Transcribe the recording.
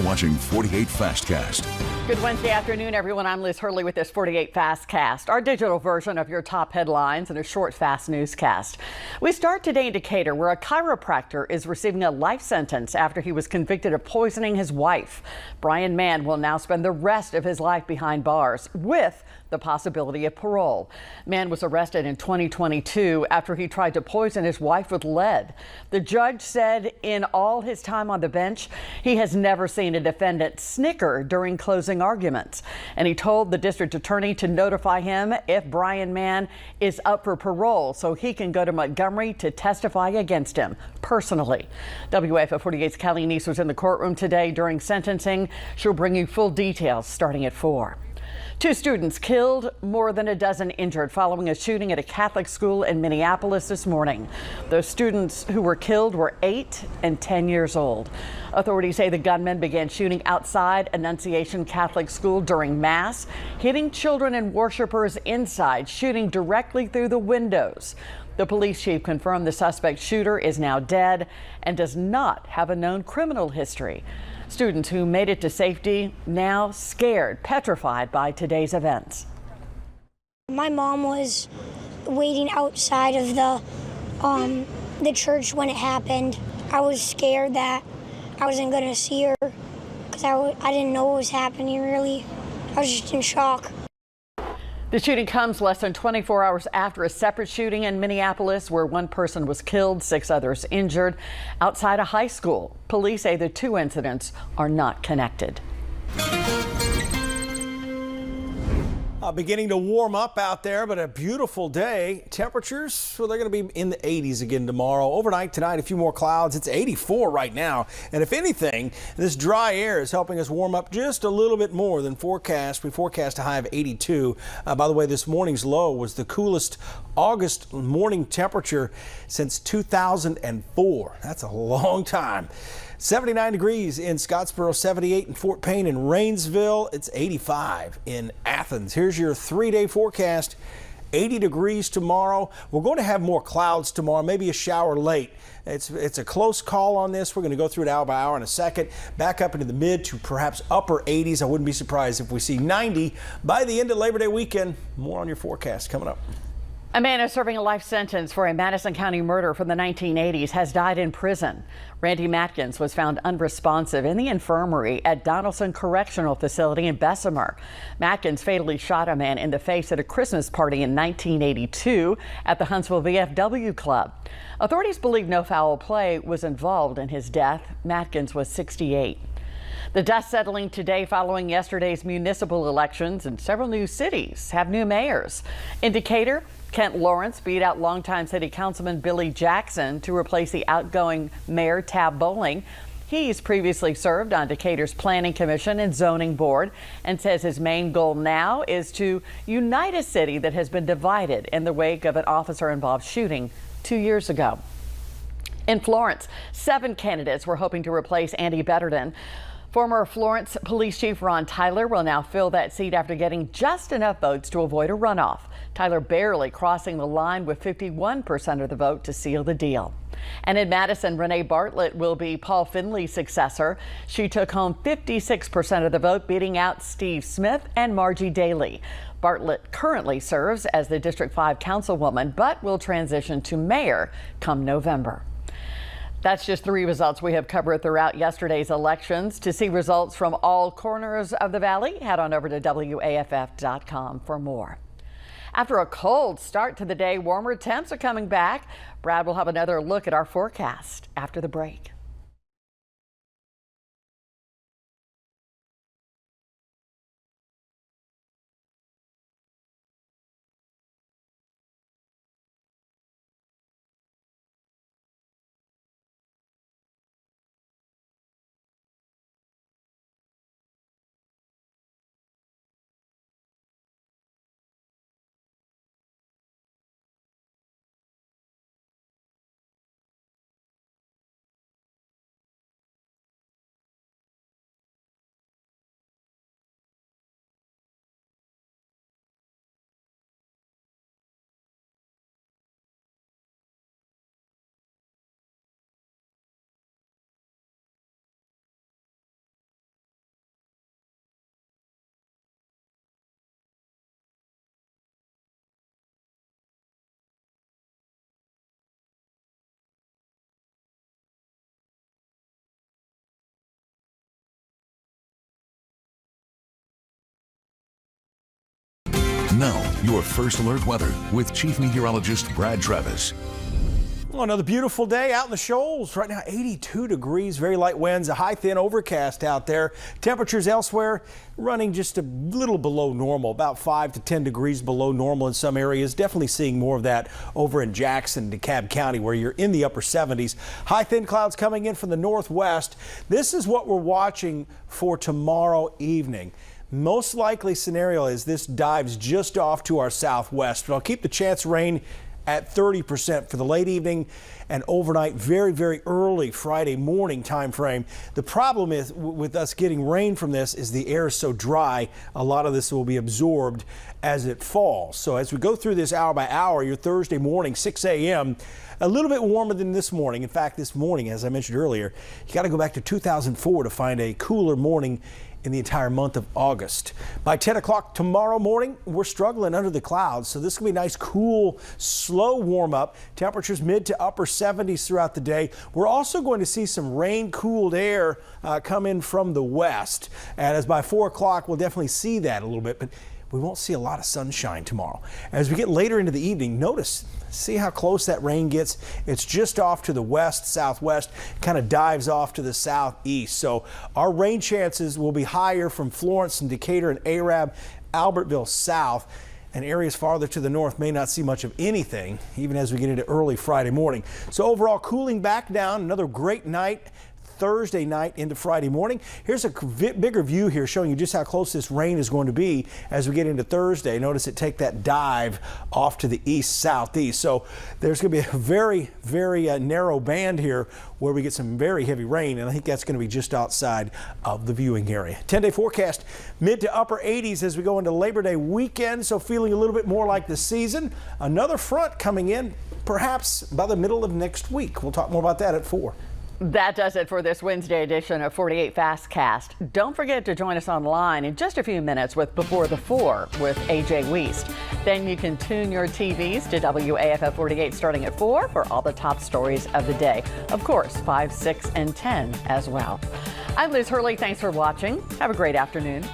You're watching 48 Fastcast. Good Wednesday afternoon, everyone. I'm Liz Hurley with this 48 Fastcast, our digital version of your top headlines and a short, fast newscast. We start today in Decatur, where a chiropractor is receiving a life sentence after he was convicted of poisoning his wife. Brian Mann will now spend the rest of his life behind bars with the possibility of parole. Mann was arrested in 2022 after he tried to poison his wife with lead. The judge said in all his time on the bench, he has never seen a defendant snicker during closing arguments. And he told the district attorney to notify him if Brian Mann is up for parole so he can go to Montgomery to testify against him personally. WAFA 48's Kelly Neese was in the courtroom today during sentencing. She'll bring you full details starting at 4. 2 students killed, more than a dozen injured following a shooting at a Catholic school in Minneapolis this morning. Those students who were killed were 8 and 10 years old. Authorities say the gunman began shooting outside Annunciation Catholic School during Mass, hitting children and worshipers inside, shooting directly through the windows. The police chief confirmed the suspect shooter is now dead and does not have a known criminal history. Students who made it to safety now scared, petrified by today's events. My mom was waiting outside of the church when it happened. I was scared that I wasn't going to see her because I didn't know what was happening really. I was just in shock. The shooting comes less than 24 hours after a separate shooting in Minneapolis where 1 person was killed, 6 others injured outside a high school. Police say the 2 incidents are not connected. Beginning to warm up out there, but a beautiful day. Temperatures, well, they're going to be in the 80s again tomorrow. Overnight tonight, a few more clouds. It's 84 right now. And if anything, this dry air is helping us warm up just a little bit more than forecast. We forecast a high of 82. By the way, this morning's low was the coolest August morning temperature since 2004. That's a long time. 79 degrees in Scottsboro, 78 in Fort Payne and Rainsville. It's 85 in Athens. Here's your 3-day forecast. 80 degrees tomorrow. We're going to have more clouds tomorrow, maybe a shower late. It's a close call on this. We're going to go through it hour by hour in a second. Back up into the mid to perhaps upper 80s. I wouldn't be surprised if we see 90 by the end of Labor Day weekend. More on your forecast coming up. A man is serving a life sentence for a Madison County murder from the 1980s has died in prison. Randy Matkins was found unresponsive in the infirmary at Donaldson Correctional Facility in Bessemer. Matkins fatally shot a man in the face at a Christmas party in 1982 at the Huntsville VFW Club. Authorities believe no foul play was involved in his death. Matkins was 68. The dust settling today following yesterday's municipal elections, and several new cities have new mayors. In Decatur, Kent Lawrence beat out longtime city councilman Billy Jackson to replace the outgoing mayor Tab Bowling. He's previously served on Decatur's Planning Commission and Zoning Board and says his main goal now is to unite a city that has been divided in the wake of an officer-involved shooting 2 years ago. In Florence, 7 candidates were hoping to replace Andy Betterton. Former Florence Police Chief Ron Tyler will now fill that seat after getting just enough votes to avoid a runoff. Tyler barely crossing the line with 51% of the vote to seal the deal. And in Madison, Renee Bartlett will be Paul Finley's successor. She took home 56% of the vote, beating out Steve Smith and Margie Daly. Bartlett currently serves as the District 5 councilwoman, but will transition to mayor come November. That's just 3 results we have covered throughout yesterday's elections. To see results from all corners of the valley, head on over to WAFF.com for more. After a cold start to the day, warmer temps are coming back. Brad will have another look at our forecast after the break. now, your First Alert weather with Chief Meteorologist Brad Travis. Well, another beautiful day out in the Shoals. Right now, 82 degrees, very light winds, a high thin overcast out there. Temperatures elsewhere running just a little below normal, about 5 to 10 degrees below normal in some areas. Definitely seeing more of that over in Jackson, DeKalb County, where you're in the upper 70s. High thin clouds coming in from the northwest. This is what we're watching for tomorrow evening. Most likely scenario is this dives just off to our southwest, but I'll keep the chance of rain at 30% for the late evening and overnight, very, very early Friday morning time frame. The problem is with us getting rain from this is the air is so dry, a lot of this will be absorbed as it falls. So as we go through this hour by hour, your Thursday morning, 6 a.m., a little bit warmer than this morning. In fact, this morning, as I mentioned earlier, you got to go back to 2004 to find a cooler morning in the entire month of August. By 10 o'clock tomorrow morning, we're struggling under the clouds, so this will be a nice, cool, slow warm up. Temperatures mid to upper 70s throughout the day. We're also going to see some rain-cooled air come in from the west, and as by 4 o'clock, we'll definitely see that a little bit, but we won't see a lot of sunshine tomorrow. As we get later into the evening, see how close that rain gets. It's just off to the west, southwest, kind of dives off to the southeast. So our rain chances will be higher from Florence and Decatur and Arab, Albertville south, and areas farther to the north may not see much of anything, even as we get into early Friday morning. So overall, cooling back down, another great night Thursday night into Friday morning. Here's a bigger view here showing you just how close this rain is going to be as we get into Thursday. Notice it take that dive off to the east-southeast. So there's going to be a very, very narrow band here where we get some very heavy rain, and I think that's going to be just outside of the viewing area. 10-day forecast, mid to upper 80s as we go into Labor Day weekend, so feeling a little bit more like the season. Another front coming in perhaps by the middle of next week. We'll talk more about that at 4. That does it for this Wednesday edition of 48 Fastcast. Don't forget to join us online in just a few minutes with Before the 4 with AJ Wiest. Then you can tune your TVs to WAFF 48 starting at 4 for all the top stories of the day. Of course, 5, 6, and 10 as well. I'm Liz Hurley. Thanks for watching. Have a great afternoon.